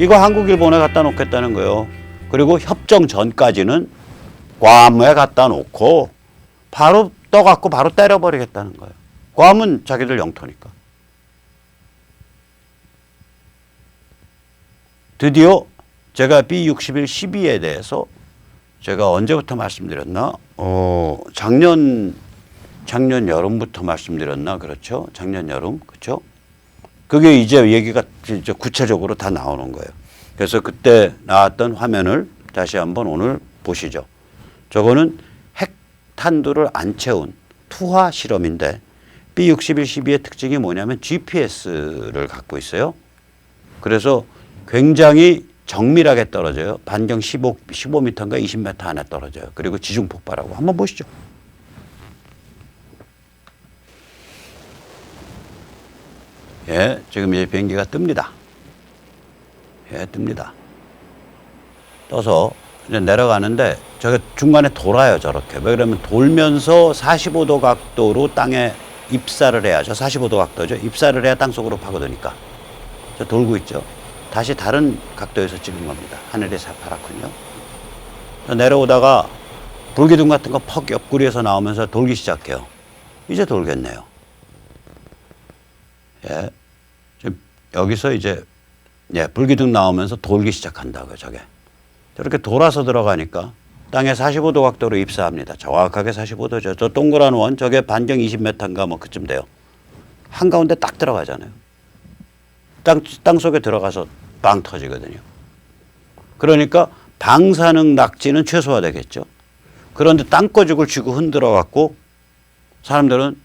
이거 한국 일본에 갖다 놓겠다는 거예요. 그리고 협정 전까지는 괌에 갖다 놓고 바로 떠갖고 바로 때려버리겠다는 거예요. 괌은 자기들 영토니까. 드디어 제가 B61 12에 대해서 제가 언제부터 말씀드렸나? 작년 여름부터 말씀드렸나? 그렇죠? 작년 여름, 그렇죠? 그게 이제 얘기가 이제 구체적으로 다 나오는 거예요. 그래서 그때 나왔던 화면을 다시 한번 오늘 보시죠. 저거는 핵탄두를 안 채운 투하 실험인데 B61 12의 특징이 뭐냐면 GPS를 갖고 있어요. 그래서 굉장히 정밀하게 떨어져요. 반경 15m인가 20m 안에 떨어져요. 그리고 지중 폭발하고 한번 보시죠. 예, 지금 이제 비행기가 뜹니다. 예, 뜹니다. 떠서 이제 내려가는데 저게 중간에 돌아요, 저렇게. 왜 그러면 돌면서 45도 각도로 땅에 입사를 해야죠. 45도 각도죠. 입사를 해야 땅 속으로 파고드니까. 저 돌고 있죠. 다시 다른 각도에서 찍은 겁니다. 하늘이 새파랗군요. 내려오다가 불기둥 같은 거 퍽 옆구리에서 나오면서 돌기 시작해요. 이제 돌겠네요. 예. 지금 여기서 이제 예, 불기둥 나오면서 돌기 시작한다고요, 저게. 저렇게 돌아서 들어가니까 땅에 45도 각도로 입사합니다. 정확하게 45도죠. 저 동그란 원, 저게 반경 20m인가 뭐 그쯤 돼요. 한가운데 딱 들어가잖아요. 땅 속에 들어가서 빵 터지거든요. 그러니까 방사능 낙지는 최소화되겠죠. 그런데 땅거죽을 쥐고 흔들어 갖고 사람들은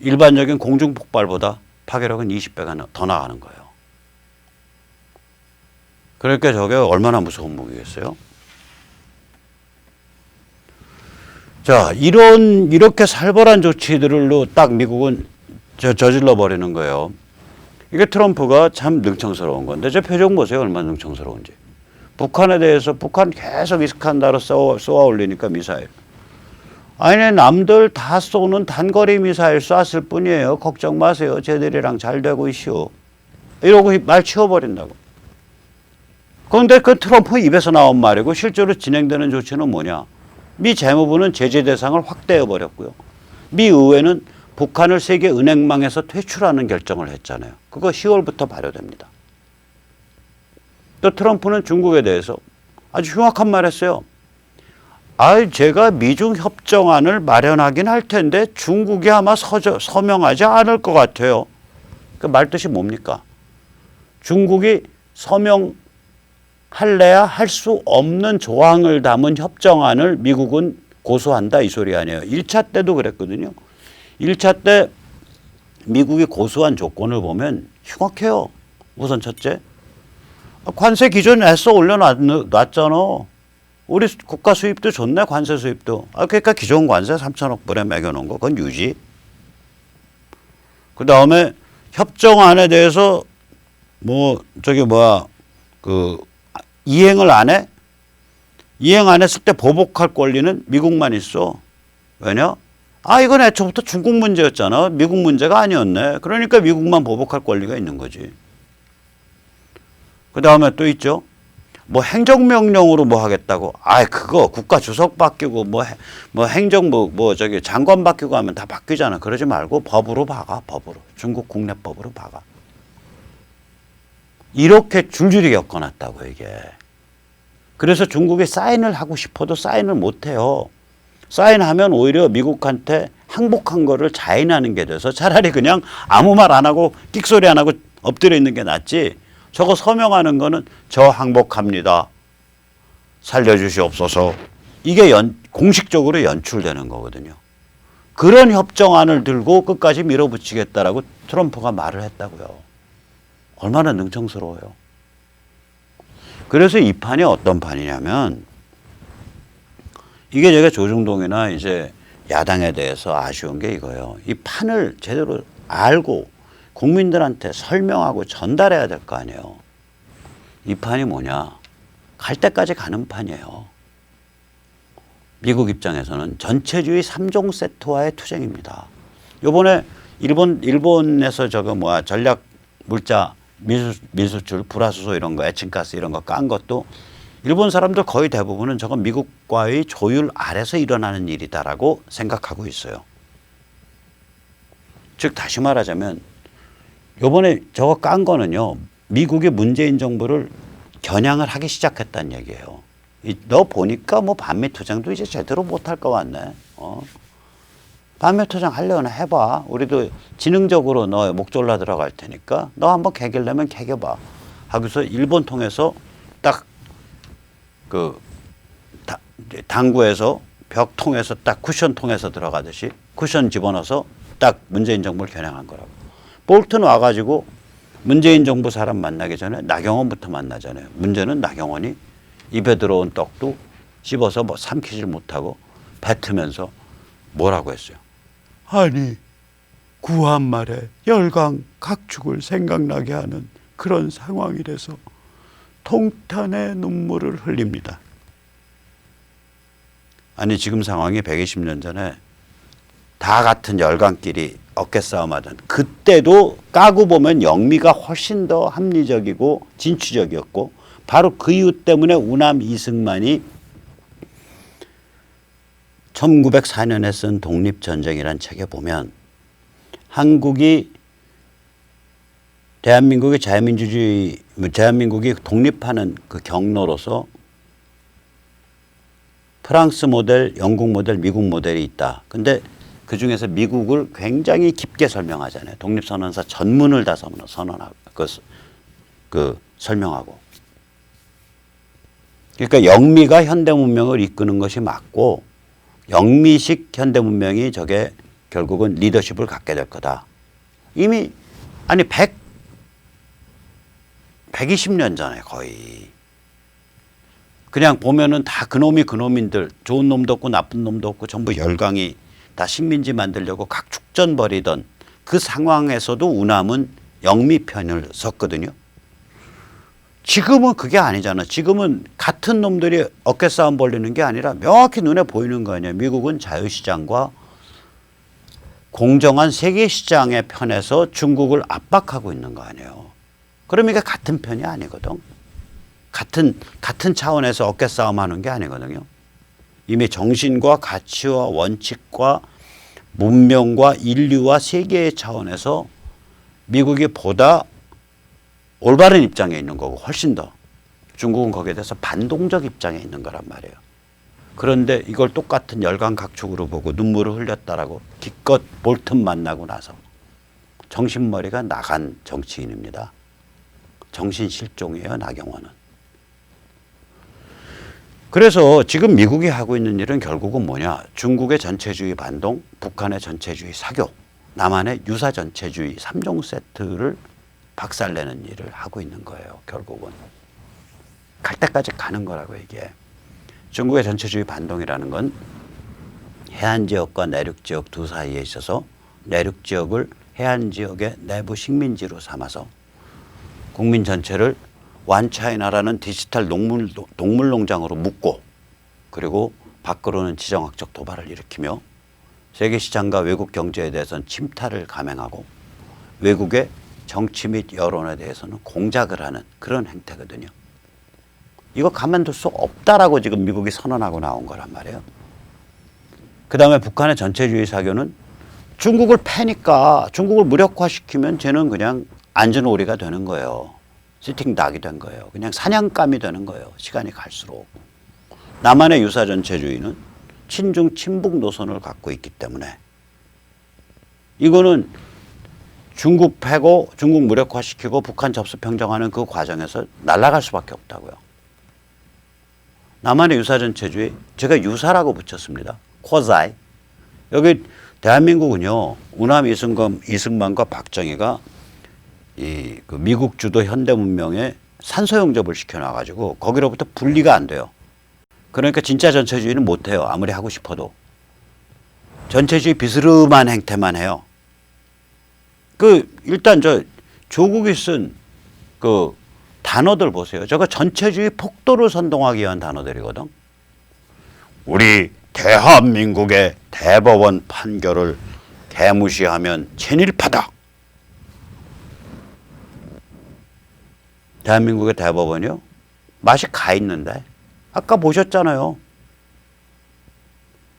일반적인 공중 폭발보다 파괴력은 20배가 더 나가는 거예요. 그러니까 저게 얼마나 무서운 무기겠어요? 자, 이렇게 살벌한 조치들로 딱 미국은 저질러 버리는 거예요. 이게 트럼프가 참 능청스러운 건데 저 표정 보세요. 얼마나 능청스러운지. 북한에 대해서 북한 계속 이스칸다로 쏘아 올리니까 미사일. 아니 남들 다 쏘는 단거리 미사일 쐈을 뿐이에요. 걱정 마세요. 쟤들이랑 잘 되고 있시오. 이러고 말 치워버린다고. 그런데 그 트럼프 입에서 나온 말이고 실제로 진행되는 조치는 뭐냐. 미 재무부는 제재 대상을 확대해버렸고요. 미 의회는 북한을 세계 은행망에서 퇴출하는 결정을 했잖아요. 그거 10월부터 발효됩니다. 또 트럼프는 중국에 대해서 아주 흉악한 말 했어요. 제가 미중 협정안을 마련하긴 할 텐데 중국이 아마 서명하지 않을 것 같아요. 그 말뜻이 뭡니까? 중국이 서명할래야 할 수 없는 조항을 담은 협정안을 미국은 고수한다 이 소리 아니에요. 1차 때도 그랬거든요. 1차 때 미국이 고수한 조건을 보면 흉악해요. 우선 첫째, 관세 기준 애써 올려놨잖아. 우리 국가 수입도 좋네, 관세 수입도. 그러니까 기존 관세 3천억 불에 매겨놓은 거, 그건 유지. 그 다음에 협정안에 대해서 이행을 안 해? 이행 안 했을 때 보복할 권리는 미국만 있어. 왜냐? 이건 애초부터 중국 문제였잖아. 미국 문제가 아니었네. 그러니까 미국만 보복할 권리가 있는 거지. 그 다음에 또 있죠. 행정명령으로 하겠다고. 그거 국가 주석 바뀌고 장관 바뀌고 하면 다 바뀌잖아. 그러지 말고 법으로 박아, 법으로. 중국 국내법으로 박아. 이렇게 줄줄이 겪어놨다고, 이게. 그래서 중국이 사인을 하고 싶어도 사인을 못 해요. 사인하면 오히려 미국한테 항복한 거를 자인하는 게 돼서 차라리 그냥 아무 말 안 하고 끽소리 안 하고 엎드려 있는 게 낫지. 저거 서명하는 거는 저 항복합니다. 살려주시옵소서. 이게 공식적으로 연출되는 거거든요. 그런 협정안을 들고 끝까지 밀어붙이겠다라고 트럼프가 말을 했다고요. 얼마나 능청스러워요. 그래서 이 판이 어떤 판이냐면 이게 제가 조중동이나 이제 야당에 대해서 아쉬운 게 이거예요. 이 판을 제대로 알고 국민들한테 설명하고 전달해야 될 거 아니에요. 이 판이 뭐냐. 갈 때까지 가는 판이에요. 미국 입장에서는 전체주의 3종 세트화의 투쟁입니다. 요번에 일본에서 전략 물자 미수출, 불화수소 이런 거, 에칭가스 이런 거 깐 것도 일본 사람들 거의 대부분은 저건 미국과의 조율 아래서 일어나는 일이다라고 생각하고 있어요. 즉 다시 말하자면 요번에 저거 깐 거는요. 미국이 문재인 정부를 겨냥을 하기 시작했다는 얘기예요. 너 보니까 뭐 반미 투쟁도 이제 제대로 못할 것 같네. 반미 투쟁 하려나 해봐. 우리도 지능적으로 너 목 졸라 들어갈 테니까 너 한번 개길려면 개겨봐. 하고서 일본 통해서 딱 그 당구에서 벽 통해서 딱 쿠션 통해서 들어가듯이 쿠션 집어넣어서 딱 문재인 정부를 겨냥한 거라고. 볼튼 와가지고 문재인 정부 사람 만나기 전에 나경원부터 만나잖아요. 문제는 나경원이 입에 들어온 떡도 씹어서 뭐 삼키질 못하고 뱉으면서 뭐라고 했어요. 아니 구한말에 열강 각축을 생각나게 하는 그런 상황이라서 통탄의 눈물을 흘립니다. 아니 지금 상황이 120년 전에 다 같은 열강끼리 어깨싸움하던 그때도 까고 보면 영미가 훨씬 더 합리적이고 진취적이었고 바로 그 이유 때문에 우남 이승만이 1904년에 쓴 독립전쟁이란 책에 보면 한국이 대한민국이 대한민국이 독립하는 그 경로로서 프랑스 모델, 영국 모델, 미국 모델이 있다. 근데 그 중에서 미국을 굉장히 깊게 설명하잖아요. 독립선언서 전문을 다 선언하고, 설명하고. 그러니까 영미가 현대문명을 이끄는 것이 맞고, 영미식 현대문명이 저게 결국은 리더십을 갖게 될 거다. 이미, 아니, 120년 전에 거의. 그냥 보면은 다 그놈인들, 좋은 놈도 없고 나쁜 놈도 없고 전부 열강이 다 식민지 만들려고 각축전 벌이던 그 상황에서도 우남은 영미 편을 섰거든요. 지금은 그게 아니잖아. 지금은 같은 놈들이 어깨싸움 벌리는 게 아니라 명확히 눈에 보이는 거 아니에요. 미국은 자유시장과 공정한 세계시장의 편에서 중국을 압박하고 있는 거 아니에요. 그럼 이게 같은 편이 아니거든. 같은 차원에서 어깨싸움 하는 게 아니거든요. 이미 정신과 가치와 원칙과 문명과 인류와 세계의 차원에서 미국이 보다 올바른 입장에 있는 거고 훨씬 더 중국은 거기에 대해서 반동적 입장에 있는 거란 말이에요. 그런데 이걸 똑같은 열강각축으로 보고 눈물을 흘렸다라고 기껏 볼튼 만나고 나서 정신머리가 나간 정치인입니다. 정신실종이에요, 나경원은. 그래서 지금 미국이 하고 있는 일은 결국은 뭐냐. 중국의 전체주의 반동, 북한의 전체주의 사교, 남한의 유사 전체주의 3종 세트를 박살내는 일을 하고 있는 거예요. 결국은. 갈 때까지 가는 거라고 이게. 중국의 전체주의 반동이라는 건 해안지역과 내륙지역 두 사이에 있어서 내륙지역을 해안지역의 내부 식민지로 삼아서 국민 전체를 완차이나라는 디지털 동물농장으로 묶고 그리고 밖으로는 지정학적 도발을 일으키며 세계시장과 외국 경제에 대해서는 침탈을 감행하고 외국의 정치 및 여론에 대해서는 공작을 하는 그런 행태거든요. 이거 가만둘 수 없다라고 지금 미국이 선언하고 나온 거란 말이에요. 그 다음에 북한의 전체주의 사교는 중국을 패니까 중국을 무력화시키면 쟤는 그냥 앉은 오리가 되는 거예요. 시팅 닭이 된 거예요. 그냥 사냥감이 되는 거예요. 시간이 갈수록. 남한의 유사 전체주의는 친중 친북 노선을 갖고 있기 때문에 이거는 중국 패고 중국 무력화시키고 북한 접수 평정하는 그 과정에서 날아갈 수밖에 없다고요. 남한의 유사 전체주의, 제가 유사라고 붙였습니다. 쿼자이. 여기 대한민국은요, 우남 이승만과 박정희가 그 미국 주도 현대 문명에 산소 용접을 시켜놔가지고 거기로부터 분리가 안 돼요. 그러니까 진짜 전체주의는 못해요. 아무리 하고 싶어도. 전체주의 비스름한 행태만 해요. 일단 조국이 쓴 그 단어들 보세요. 저거 전체주의 폭도를 선동하기 위한 단어들이거든. 우리 대한민국의 대법원 판결을 개무시하면 친일파다. 대한민국의 대법원이요? 맛이 가 있는데. 아까 보셨잖아요.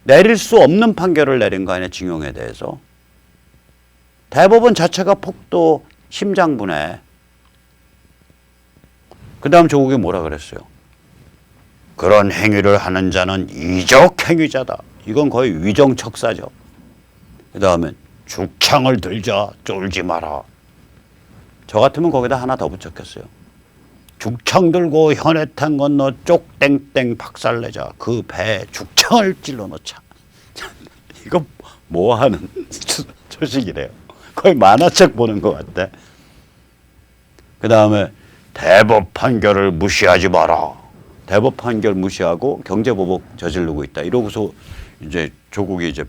내릴 수 없는 판결을 내린 거 아니야, 징용에 대해서. 대법원 자체가 폭도 심장분해. 그 다음 조국이 뭐라 그랬어요? 그런 행위를 하는 자는 이적 행위자다. 이건 거의 위정척사죠. 그 다음에 죽창을 들자 쫄지 마라. 저 같으면 거기다 하나 더 붙였겠어요. 죽창 들고 현해탄 건너 쪽땡땡 박살내자. 그 배에 죽창을 찔러 넣자. 이거 뭐 하는 소식이래요. 거의 만화책 보는 것 같아. 그 다음에 대법 판결을 무시하지 마라. 대법 판결 무시하고 경제보복 저지르고 있다. 이러고서 이제 조국이 이제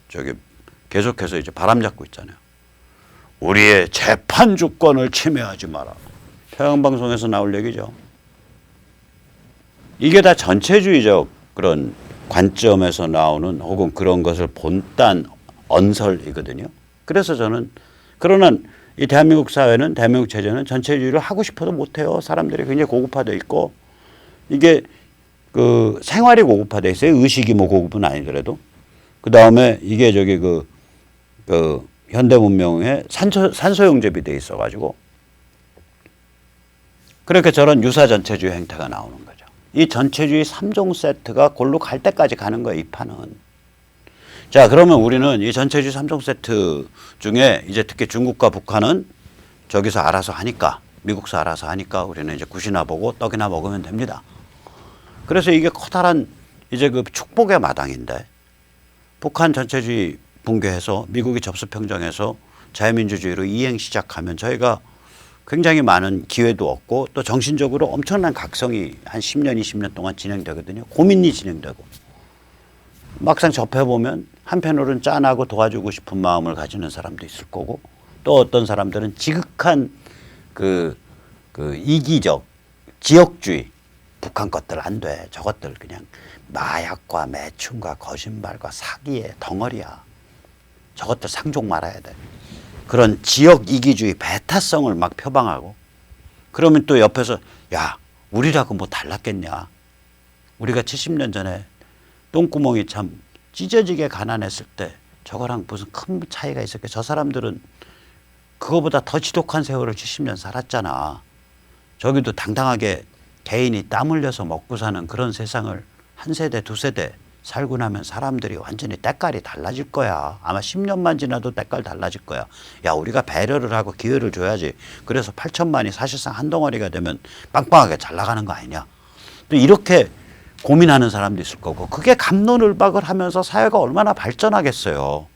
저기 계속해서 이제 바람 잡고 있잖아요. 우리의 재판 주권을 침해하지 마라. 평양방송에서 나올 얘기죠. 이게 다 전체주의적 그런 관점에서 나오는 혹은 그런 것을 본딴 언설이거든요. 그래서 저는 그러나 이 대한민국 사회는 대한민국 체제는 전체주의를 하고 싶어도 못해요. 사람들이 굉장히 고급화되어 있고 이게 그 생활이 고급화되어 있어요. 의식이 뭐 고급은 아니더라도. 그 다음에 이게 저기 그 현대 문명에 산소용접이 돼 있어가지고 그렇게 저런 유사 전체주의 행태가 나오는 거죠. 이 전체주의 3종 세트가 골로 갈 때까지 가는 거예요, 이 판은. 자, 그러면 우리는 이 전체주의 3종 세트 중에 이제 특히 중국과 북한은 저기서 알아서 하니까, 미국서 알아서 하니까 우리는 이제 굿이나 보고 떡이나 먹으면 됩니다. 그래서 이게 커다란 이제 그 축복의 마당인데 북한 전체주의 붕괴해서 미국이 접수평정해서 자유민주주의로 이행 시작하면 저희가 굉장히 많은 기회도 얻고 또 정신적으로 엄청난 각성이 한 10년, 20년 동안 진행되거든요. 고민이 진행되고. 막상 접해보면 한편으로는 짠하고 도와주고 싶은 마음을 가지는 사람도 있을 거고 또 어떤 사람들은 지극한 그 이기적 지역주의 북한 것들 안 돼. 저것들 그냥 마약과 매춘과 거짓말과 사기의 덩어리야. 저것들 상종 말아야 돼. 그런 지역 이기주의 배타성을 막 표방하고 그러면 또 옆에서 야 우리라고 뭐 달랐겠냐. 우리가 70년 전에 똥구멍이 참 찢어지게 가난했을 때 저거랑 무슨 큰 차이가 있었겠. 저 사람들은 그거보다 더 지독한 세월을 70년 살았잖아. 저기도 당당하게 개인이 땀 흘려서 먹고 사는 그런 세상을 한 세대 두 세대 살고 나면 사람들이 완전히 때깔이 달라질 거야. 아마 10년만 지나도 때깔 달라질 거야. 야 우리가 배려를 하고 기회를 줘야지. 그래서 8천만이 사실상 한 덩어리가 되면 빵빵하게 잘 나가는 거 아니냐. 또 이렇게 고민하는 사람도 있을 거고 그게 갑론을박을 하면서 사회가 얼마나 발전하겠어요.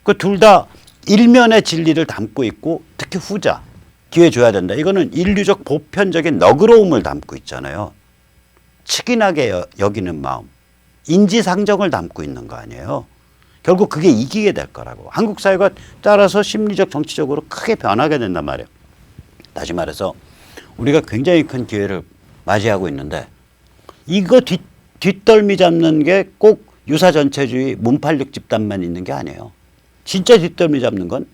그 둘 다 일면의 진리를 담고 있고 특히 후자 기회 줘야 된다. 이거는 인류적 보편적인 너그러움을 담고 있잖아요. 측은하게 여기는 마음, 인지상정을 담고 있는 거 아니에요. 결국 그게 이기게 될 거라고. 한국 사회가 따라서 심리적 정치적으로 크게 변하게 된단 말이에요. 다시 말해서 우리가 굉장히 큰 기회를 맞이하고 있는데 이거 뒷덜미 잡는 게 꼭 유사전체주의 문팔육 집단만 있는 게 아니에요. 진짜 뒷덜미 잡는 건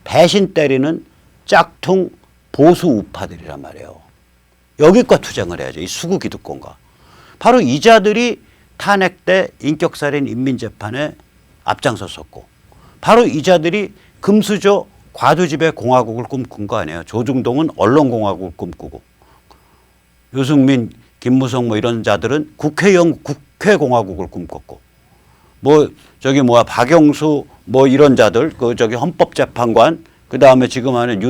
배신 때리는 짝퉁 보수 우파들이란 말이에요. 여기과 투쟁을 해야죠. 이 수구 기득권과. 바로 이 자들이 탄핵 때 인격살인 인민재판에 앞장섰었고 바로 이 자들이 금수저 과두지배 공화국을 꿈꾼 거 아니에요. 조중동은 언론공화국을 꿈꾸고 유승민, 김무성 뭐 이런 자들은 국회의원 국회공화국을 꿈꿨고 뭐 저기 뭐야 박영수 뭐 이런 자들 그 저기 헌법재판관 그 다음에 지금 하는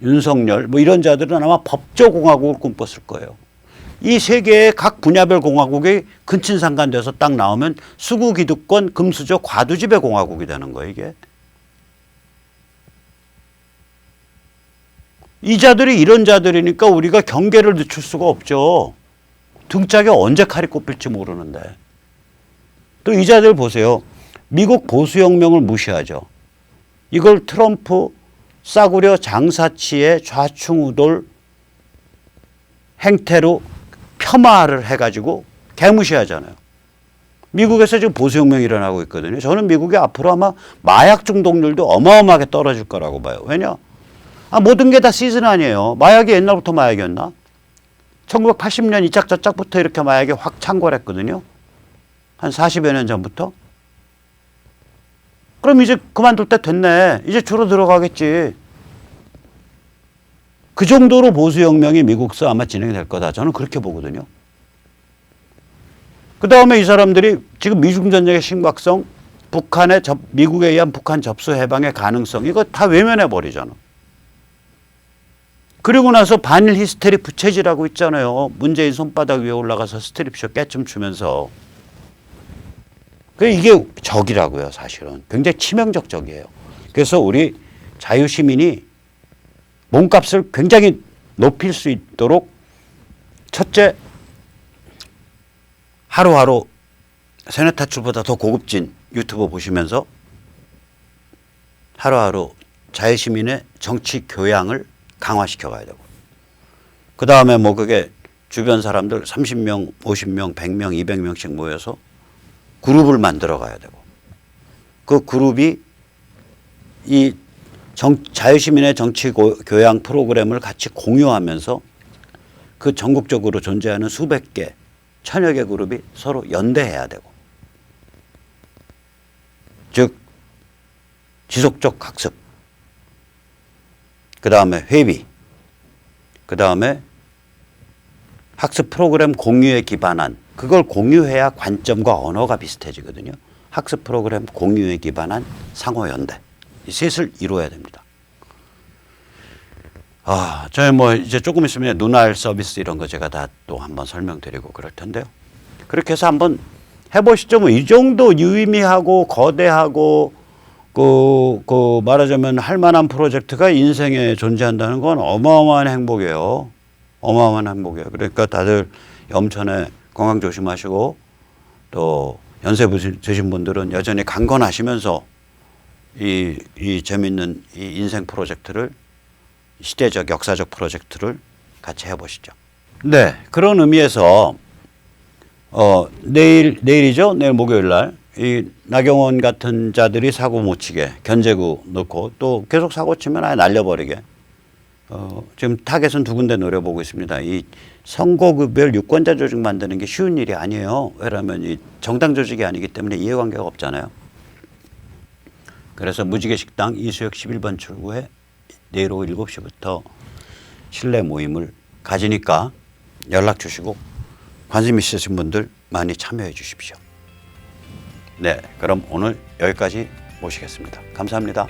윤석열 뭐 이런 자들은 아마 법조공화국을 꿈꿨을 거예요. 이 세 개의 각 분야별 공화국이 근친상간돼서 딱 나오면 수구기득권 금수저 과두지배 공화국이 되는 거예요. 이게. 이 자들이 이런 자들이니까 우리가 경계를 늦출 수가 없죠. 등짝에 언제 칼이 꼽힐지 모르는데. 또 이 자들 보세요. 미국 보수혁명을 무시하죠. 이걸 트럼프 싸구려 장사치의 좌충우돌 행태로 폄하를 해가지고 개무시하잖아요. 미국에서 지금 보수혁명이 일어나고 있거든요. 저는 미국이 앞으로 아마 마약 중독률도 어마어마하게 떨어질 거라고 봐요. 왜냐? 모든 게 다 시즌 아니에요. 마약이 옛날부터 마약이었나? 1980년 이 짝 저 짝부터 이렇게 마약이 확 창궐했거든요. 한 40여 년 전부터. 그럼 이제 그만둘 때 됐네. 이제 주로 들어가겠지. 그 정도로 보수혁명이 미국서 아마 진행될 거다. 저는 그렇게 보거든요. 그 다음에 이 사람들이 지금 미중전쟁의 심각성, 미국에 의한 북한 접수 해방의 가능성, 이거 다 외면해 버리잖아. 그리고 나서 반일 히스테리 부채질하고 있잖아요. 문재인 손바닥 위에 올라가서 스트립쇼 깨춤 추면서. 이게 적이라고요, 사실은. 굉장히 치명적 적이에요. 그래서 우리 자유시민이 몸값을 굉장히 높일 수 있도록 첫째, 하루하루 세뇌타출보다 더 고급진 유튜브 보시면서 하루하루 자유시민의 정치 교양을 강화시켜 가야 되고, 그 다음에 뭐 그게 주변 사람들 30명, 50명, 100명, 200명씩 모여서 그룹을 만들어 가야 되고, 그 그룹이 이 자유시민의 정치 교양 프로그램을 같이 공유하면서 그 전국적으로 존재하는 수백 개, 천여 개 그룹이 서로 연대해야 되고, 즉 지속적 학습, 그 다음에 회비, 그 다음에 학습 프로그램 공유에 기반한, 그걸 공유해야 관점과 언어가 비슷해지거든요. 학습 프로그램 공유에 기반한 상호연대, 이 셋을 이루어야 됩니다. 저희 뭐 이제 조금 있으면 눈알 서비스 이런 거 제가 다 또 한번 설명드리고 그럴 텐데요. 그렇게 해서 한번 해보시죠. 뭐 이 정도 유의미하고 거대하고 말하자면 할 만한 프로젝트가 인생에 존재한다는 건 어마어마한 행복이에요. 어마어마한 행복이에요. 그러니까 다들 염천에 건강 조심하시고, 또 연세 드신 분들은 여전히 강건하시면서 이 재밌는 이 인생 프로젝트를, 시대적 역사적 프로젝트를 같이 해보시죠. 네, 그런 의미에서 내일이죠. 내일 목요일 날 이 나경원 같은 자들이 사고 못 치게 견제구 넣고 또 계속 사고 치면 아예 날려버리게 지금 타겟은 두 군데 노려보고 있습니다. 이 선거구별 유권자 조직 만드는 게 쉬운 일이 아니에요. 왜냐하면 이 정당 조직이 아니기 때문에 이해관계가 없잖아요. 그래서 무지개 식당 이수역 11번 출구에 내일 오후 7시부터 실내 모임을 가지니까 연락 주시고 관심 있으신 분들 많이 참여해 주십시오. 네, 그럼 오늘 여기까지 모시겠습니다. 감사합니다.